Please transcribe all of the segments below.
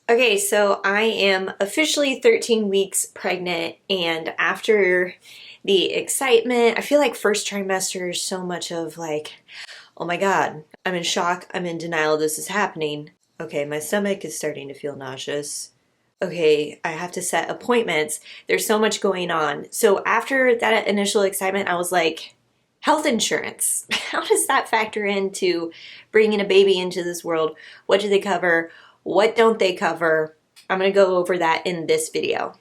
Okay, so I am officially 13 weeks pregnant, and after the excitement, I feel like first trimester is so much of like, oh my God, I'm in shock, I'm in denial, this is happening. Okay, my stomach is starting to feel nauseous. Okay, I have to set appointments. There's so much going on. So after that initial excitement, I was like, health insurance. How does that factor into bringing a baby into this world? What do they cover? What don't they cover? I'm going to go over that in this video.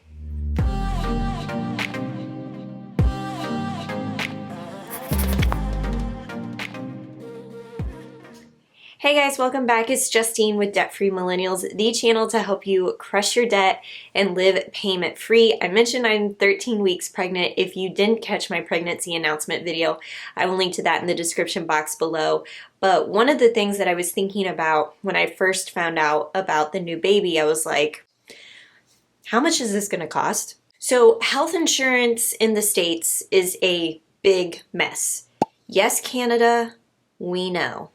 Hey guys, welcome back. It's Justine with Debt Free Millennials, the channel to help you crush your debt and live payment free. I mentioned I'm 13 weeks pregnant. If you didn't catch my pregnancy announcement video, I will link to that in the description box below. But one of the things that I was thinking about when I first found out about the new baby, I was like, how much is this going to cost? So health insurance in the States is a big mess. Yes, Canada, we know.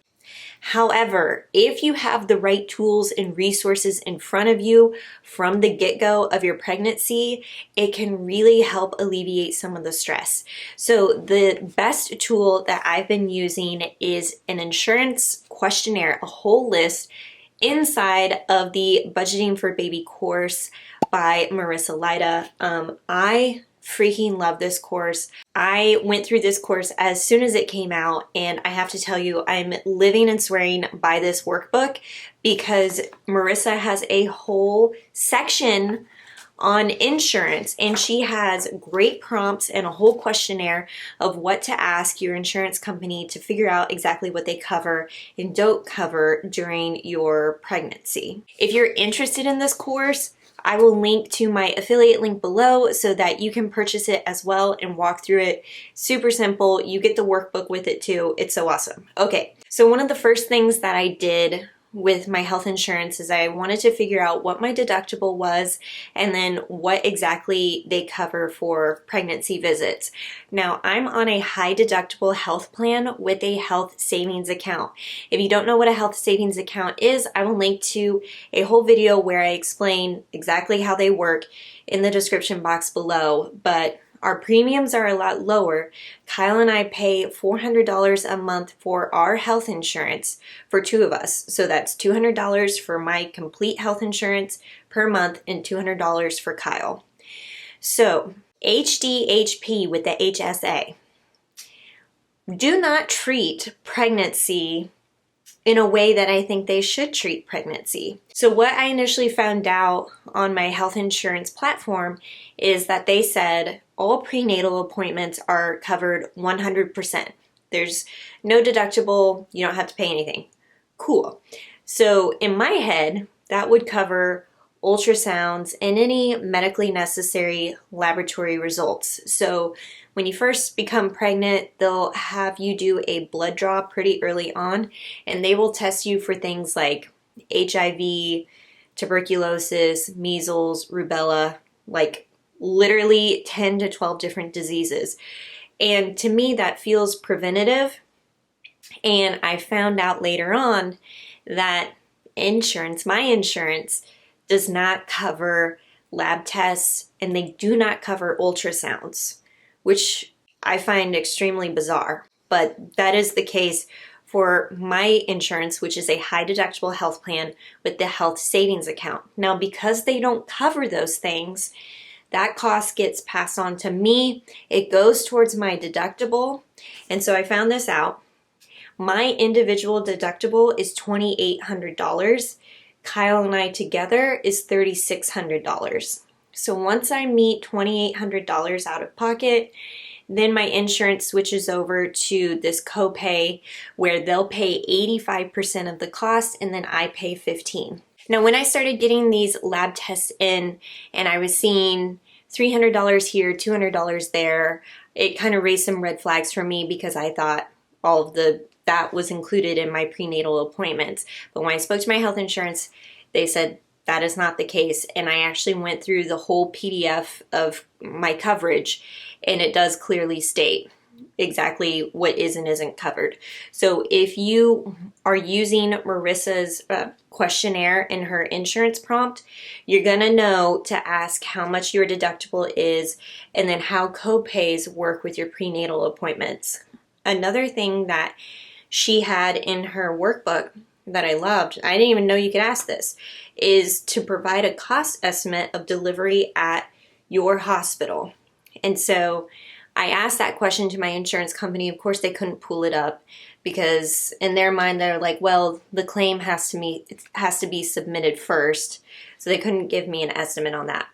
However, if you have the right tools and resources in front of you from the get-go of your pregnancy, it can really help alleviate some of the stress. So the best tool that I've been using is an insurance questionnaire, a whole list inside of the Budgeting for Baby course by Marissa Lida. I freaking love this course. I went through this course as soon as it came out, and I have to tell you, I'm living and swearing by this workbook because Marissa has a whole section on insurance, and she has great prompts and a whole questionnaire of what to ask your insurance company to figure out exactly what they cover and don't cover during your pregnancy. If you're interested in this course, I will link to my affiliate link below so that you can purchase it as well and walk through it. Super simple. You get the workbook with it too. It's so awesome. Okay, so one of the first things that I did with my health insurance is I wanted to figure out what my deductible was and then what exactly they cover for pregnancy visits. Now, I'm on a high deductible health plan with a health savings account. If you don't know what a health savings account is, I will link to a whole video where I explain exactly how they work in the description box below, but our premiums are a lot lower. Kyle and I pay $400 a month for our health insurance for two of us. So that's $200 for my complete health insurance per month and $200 for Kyle. So HDHP with the HSA. Do not treat pregnancy in a way that I think they should treat pregnancy. So what I initially found out on my health insurance platform is that they said all prenatal appointments are covered 100%. There's no deductible, you don't have to pay anything. Cool. So in my head, that would cover ultrasounds and any medically necessary laboratory results. So when you first become pregnant, they'll have you do a blood draw pretty early on, and they will test you for things like HIV, tuberculosis, measles, rubella, like literally 10 to 12 different diseases. And to me, that feels preventative. And I found out later on that my insurance, does not cover lab tests, and they do not cover ultrasounds, which I find extremely bizarre. But that is the case for my insurance, which is a high deductible health plan with the health savings account. Now, because they don't cover those things, that cost gets passed on to me. It goes towards my deductible. And so I found this out. My individual deductible is $2,800. Kyle and I together is $3,600. So once I meet $2,800 out of pocket, then my insurance switches over to this copay where they'll pay 85% of the cost and then I pay 15%. Now, when I started getting these lab tests in and I was seeing $300 here, $200 there, it kind of raised some red flags for me because I thought all of that was included in my prenatal appointments. But when I spoke to my health insurance, they said that is not the case. And I actually went through the whole PDF of my coverage, and it does clearly state exactly what is and isn't covered. So if you are using Marissa's questionnaire in her insurance prompt, you're gonna know to ask how much your deductible is and then how co-pays work with your prenatal appointments. Another thing that she had in her workbook that I loved, I didn't even know you could ask this, is to provide a cost estimate of delivery at your hospital. And so I asked that question to my insurance company. Of course, they couldn't pull it up because in their mind, they're like, well, the claim has to be submitted first. So they couldn't give me an estimate on that.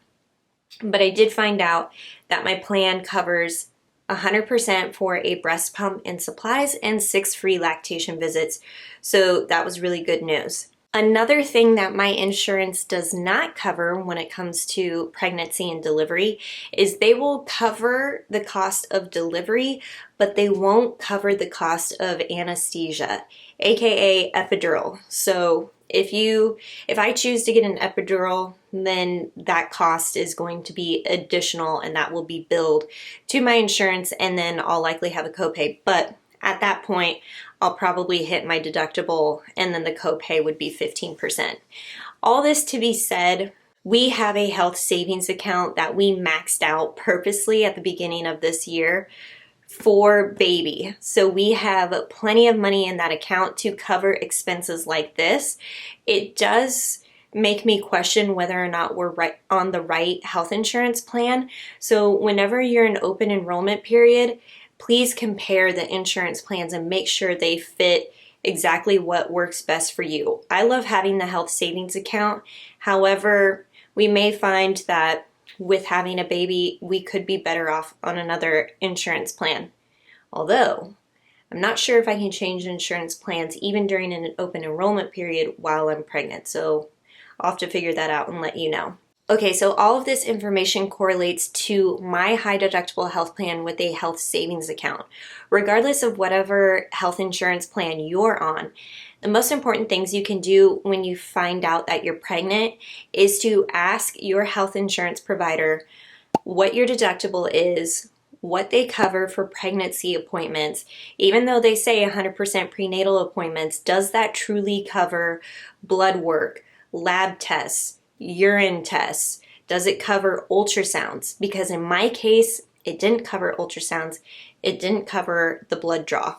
But I did find out that my plan covers 100% for a breast pump and supplies and 6 free lactation visits. So that was really good news. Another thing that my insurance does not cover when it comes to pregnancy and delivery is they will cover the cost of delivery, but they won't cover the cost of anesthesia, aka epidural. So if I choose to get an epidural, then that cost is going to be additional and that will be billed to my insurance, and then I'll likely have a copay. But at that point, I'll probably hit my deductible and then the copay would be 15%. All this to be said, we have a health savings account that we maxed out purposely at the beginning of this year for baby. So we have plenty of money in that account to cover expenses like this. It does make me question whether or not we're right on the right health insurance plan. So whenever you're in open enrollment period, please compare the insurance plans and make sure they fit exactly what works best for you. I love having the health savings account. However, we may find that with having a baby, we could be better off on another insurance plan. Although, I'm not sure if I can change insurance plans even during an open enrollment period while I'm pregnant. So I'll have to figure that out and let you know. Okay, so all of this information correlates to my high deductible health plan with a health savings account. Regardless of whatever health insurance plan you're on, the most important things you can do when you find out that you're pregnant is to ask your health insurance provider what your deductible is, what they cover for pregnancy appointments. Even though they say 100% prenatal appointments, does that truly cover blood work, lab tests, urine tests? Does it cover ultrasounds? Because in my case, it didn't cover ultrasounds. It didn't cover the blood draw.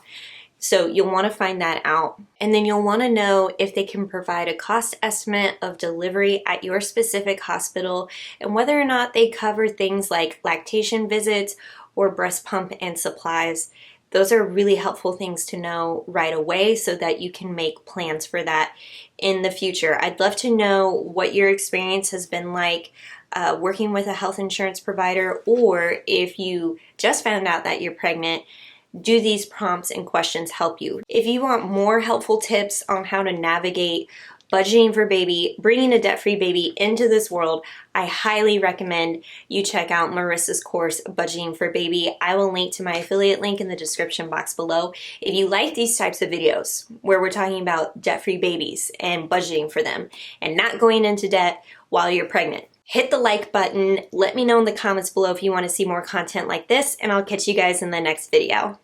So you'll want to find that out. And then you'll want to know if they can provide a cost estimate of delivery at your specific hospital and whether or not they cover things like lactation visits or breast pump and supplies. Those are really helpful things to know right away so that you can make plans for that in the future. I'd love to know what your experience has been like working with a health insurance provider, or if you just found out that you're pregnant, do these prompts and questions help you? If you want more helpful tips on how to navigate budgeting for baby, bringing a debt-free baby into this world, I highly recommend you check out Marissa's course, Budgeting for Baby. I will link to my affiliate link in the description box below. If you like these types of videos where we're talking about debt-free babies and budgeting for them and not going into debt while you're pregnant, hit the like button. Let me know in the comments below if you want to see more content like this, and I'll catch you guys in the next video.